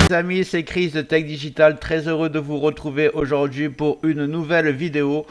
Les amis, c'est Chris de Tech Digital, très heureux de vous retrouver aujourd'hui pour une nouvelle vidéo.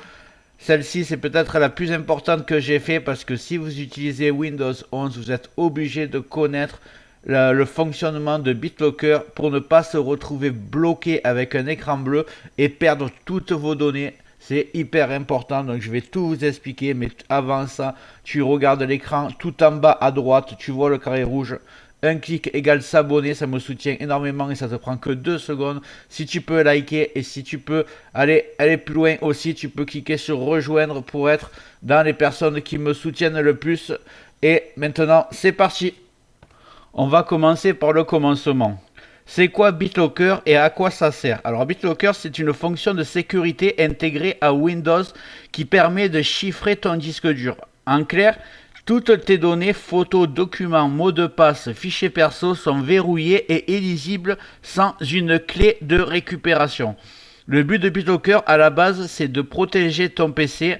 Celle-ci, c'est peut-être la plus importante que j'ai fait parce que si vous utilisez Windows 11, vous êtes obligé de connaître le fonctionnement de BitLocker pour ne pas se retrouver bloqué avec un écran bleu et perdre toutes vos données. C'est hyper important, donc je vais tout vous expliquer, mais avant ça, tu regardes l'écran tout en bas à droite, tu vois le carré rouge. Un clic égale s'abonner, ça me soutient énormément et ça te prend que 2 secondes. Si tu peux liker et si tu peux aller plus loin aussi, tu peux cliquer sur rejoindre pour être dans les personnes qui me soutiennent le plus. Et maintenant, c'est parti. On va commencer par le commencement. C'est quoi BitLocker et à quoi ça sert? Alors BitLocker, c'est une fonction de sécurité intégrée à Windows qui permet de chiffrer ton disque dur. En clair, toutes tes données, photos, documents, mots de passe, fichiers perso sont verrouillés et illisibles sans une clé de récupération. Le but de BitLocker à la base, c'est de protéger ton PC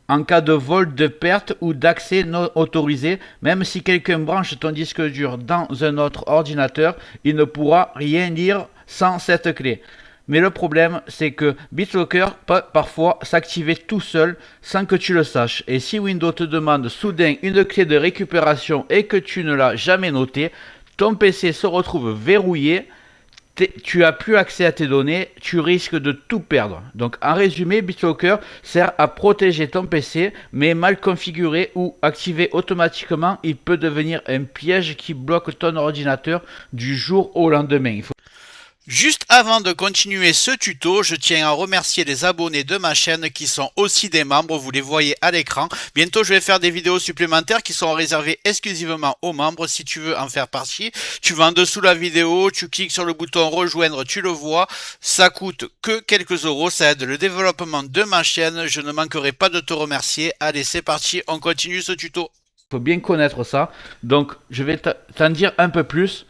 en cas de vol, de perte ou d'accès non autorisé. Même si quelqu'un branche ton disque dur dans un autre ordinateur, il ne pourra rien lire sans cette clé. Mais le problème, c'est que BitLocker peut parfois s'activer tout seul sans que tu le saches. Et si Windows te demande soudain une clé de récupération et que tu ne l'as jamais notée, ton PC se retrouve verrouillé, tu n'as plus accès à tes données, tu risques de tout perdre. Donc en résumé, BitLocker sert à protéger ton PC, mais mal configuré ou activé automatiquement, il peut devenir un piège qui bloque ton ordinateur du jour au lendemain. Juste avant de continuer ce tuto, je tiens à remercier les abonnés de ma chaîne qui sont aussi des membres, vous les voyez à l'écran. Bientôt, je vais faire des vidéos supplémentaires qui sont réservées exclusivement aux membres. Si tu veux en faire partie, tu vas en dessous de la vidéo, tu cliques sur le bouton rejoindre, tu le vois. Ça coûte que quelques euros, ça aide le développement de ma chaîne. Je ne manquerai pas de te remercier. Allez, c'est parti, on continue ce tuto. Il faut bien connaître ça, donc je vais t'en dire un peu plus.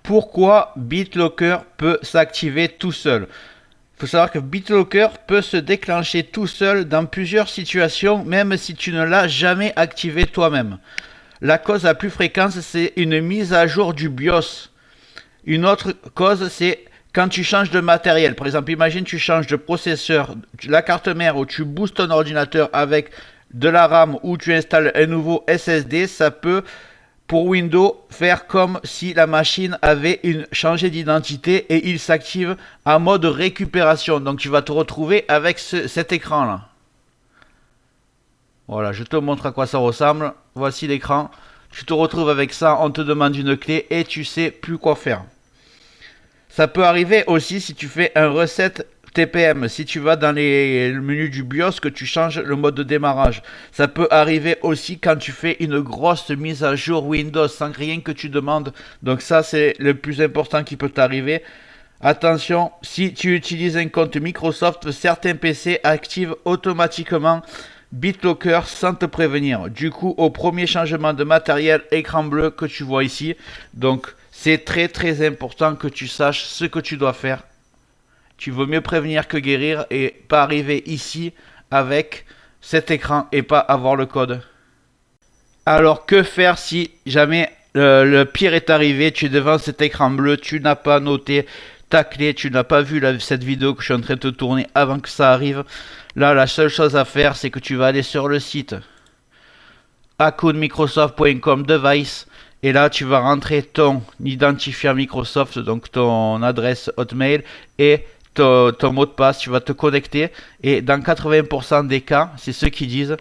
Pourquoi BitLocker peut s'activer tout seul? Il faut savoir que BitLocker peut se déclencher tout seul dans plusieurs situations, même si tu ne l'as jamais activé toi-même. La cause la plus fréquente, c'est une mise à jour du BIOS. Une autre cause, c'est quand tu changes de matériel. Par exemple, imagine tu changes de processeur, la carte mère, ou tu boostes ton ordinateur avec de la RAM, ou tu installes un nouveau SSD, ça peut, pour Windows, faire comme si la machine avait changé d'identité et il s'active en mode récupération. Donc tu vas te retrouver avec cet écran là. Voilà, je te montre à quoi ça ressemble. Voici l'écran. Tu te retrouves avec ça, on te demande une clé et tu sais plus quoi faire. Ça peut arriver aussi si tu fais un reset TPM, si tu vas dans le menu du BIOS, que tu changes le mode de démarrage. Ça peut arriver aussi quand tu fais une grosse mise à jour Windows sans rien que tu demandes. Donc ça, c'est le plus important qui peut t'arriver. Attention, si tu utilises un compte Microsoft, certains PC activent automatiquement BitLocker sans te prévenir. Du coup, au premier changement de matériel, écran bleu que tu vois ici. Donc c'est très important que tu saches ce que tu dois faire. Tu veux mieux prévenir que guérir et pas arriver ici avec cet écran et pas avoir le code. Alors que faire si jamais le pire est arrivé, tu es devant cet écran bleu, tu n'as pas noté ta clé, tu n'as pas vu cette vidéo que je suis en train de te tourner avant que ça arrive. Là, la seule chose à faire, c'est que tu vas aller sur le site accountmicrosoft.com device. Et là, tu vas rentrer ton identifiant Microsoft, donc ton adresse Hotmail et ton mot de passe. Tu vas te connecter et dans 80% des cas, c'est ceux qui disent,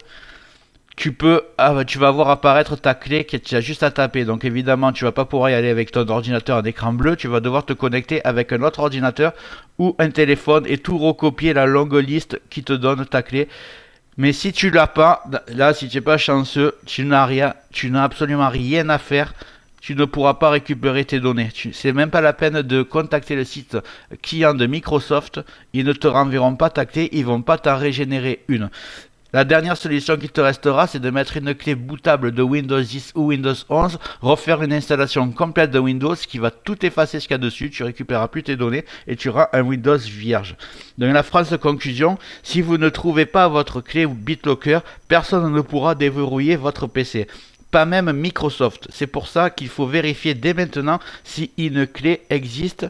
tu vas voir apparaître ta clé que tu as juste à taper. Donc évidemment, tu vas pas pouvoir y aller avec ton ordinateur en écran bleu. Tu vas devoir te connecter avec un autre ordinateur ou un téléphone et tout recopier la longue liste qui te donne ta clé. Mais si tu l'as pas, là, si tu n'es pas chanceux, tu n'as absolument rien à faire. Tu ne pourras pas récupérer tes données. C'est même pas la peine de contacter le site client de Microsoft. Ils ne te renverront pas ta clé, ils vont pas t'en régénérer une. La dernière solution qui te restera, c'est de mettre une clé bootable de Windows 10 ou Windows 11, refaire une installation complète de Windows qui va tout effacer ce qu'il y a dessus, tu récupéreras plus tes données et tu auras un Windows vierge. Donc la phrase de conclusion, si vous ne trouvez pas votre clé BitLocker, personne ne pourra déverrouiller votre PC. pas même Microsoft. C'est pour ça qu'il faut vérifier dès maintenant si une clé existe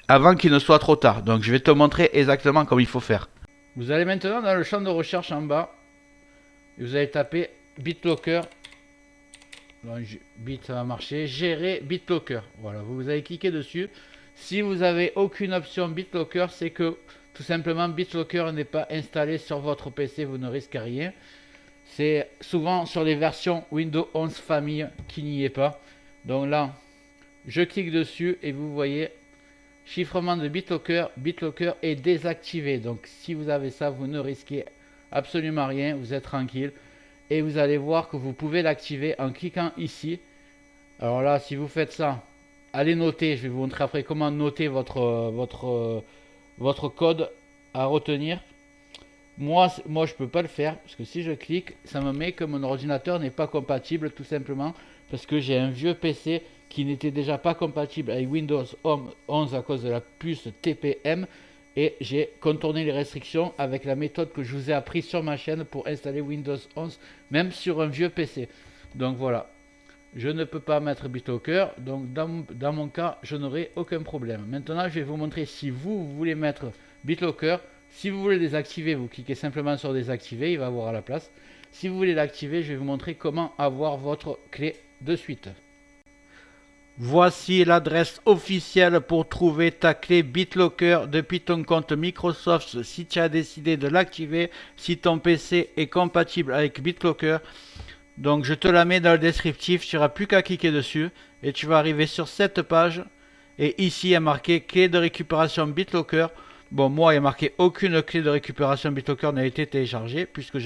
avant qu'il ne soit trop tard. Donc je vais te montrer exactement comment il faut faire. Vous allez maintenant dans le champ de recherche en bas et vous allez taper BitLocker. Bit, ça va marcher. Gérer BitLocker. Voilà, vous allez cliquer dessus. Si vous n'avez aucune option BitLocker, c'est que tout simplement BitLocker n'est pas installé sur votre PC, vous ne risquez rien. C'est souvent sur les versions Windows 11 famille qui n'y est pas. Donc là, je clique dessus et vous voyez chiffrement de BitLocker. BitLocker est désactivé. Donc si vous avez ça, vous ne risquez absolument rien. Vous êtes tranquille. Et vous allez voir que vous pouvez l'activer en cliquant ici. Alors là, si vous faites ça, allez noter. Je vais vous montrer après comment noter votre code à retenir. Moi je peux pas le faire parce que si je clique, ça me met que mon ordinateur n'est pas compatible, tout simplement parce que j'ai un vieux PC qui n'était déjà pas compatible avec Windows 11 à cause de la puce TPM, et j'ai contourné les restrictions avec la méthode que je vous ai appris sur ma chaîne pour installer Windows 11 même sur un vieux PC. Donc voilà, je ne peux pas mettre BitLocker, donc dans mon cas je n'aurai aucun problème. Maintenant je vais vous montrer si vous voulez mettre BitLocker. Si vous voulez désactiver, vous cliquez simplement sur désactiver, il va avoir à la place. Si vous voulez l'activer, je vais vous montrer comment avoir votre clé de suite. Voici l'adresse officielle pour trouver ta clé BitLocker depuis ton compte Microsoft si tu as décidé de l'activer, si ton PC est compatible avec BitLocker. Donc je te la mets dans le descriptif, tu n'auras plus qu'à cliquer dessus et tu vas arriver sur cette page. Et ici il y a marqué clé de récupération BitLocker. Bon, moi, il y a marqué aucune clé de récupération BitLocker n'a été téléchargée puisque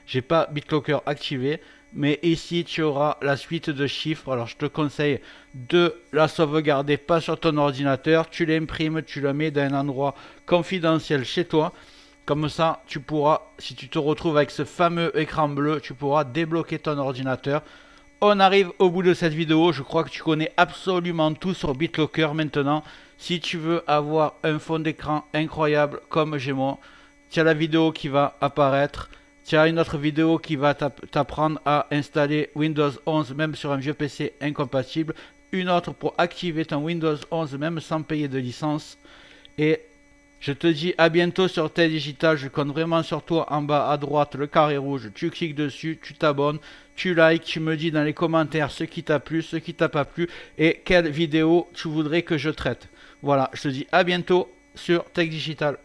j'ai pas BitLocker activé. Mais ici, tu auras la suite de chiffres. Alors, je te conseille de la sauvegarder pas sur ton ordinateur. Tu l'imprimes, tu le mets dans un endroit confidentiel chez toi. Comme ça, tu pourras, si tu te retrouves avec ce fameux écran bleu, tu pourras débloquer ton ordinateur. On arrive au bout de cette vidéo. Je crois que tu connais absolument tout sur BitLocker maintenant. Si tu veux avoir un fond d'écran incroyable comme j'ai moi, tu as la vidéo qui va apparaître. Tu as une autre vidéo qui va t'apprendre à installer Windows 11 même sur un vieux PC incompatible. Une autre pour activer ton Windows 11 même sans payer de licence. Et je te dis à bientôt sur Tech Digital. Je compte vraiment sur toi. En bas à droite, le carré rouge. Tu cliques dessus, tu t'abonnes, tu likes, tu me dis dans les commentaires ce qui t'a plu, ce qui t'a pas plu et quelle vidéo tu voudrais que je traite. Voilà, je te dis à bientôt sur Tech Digital.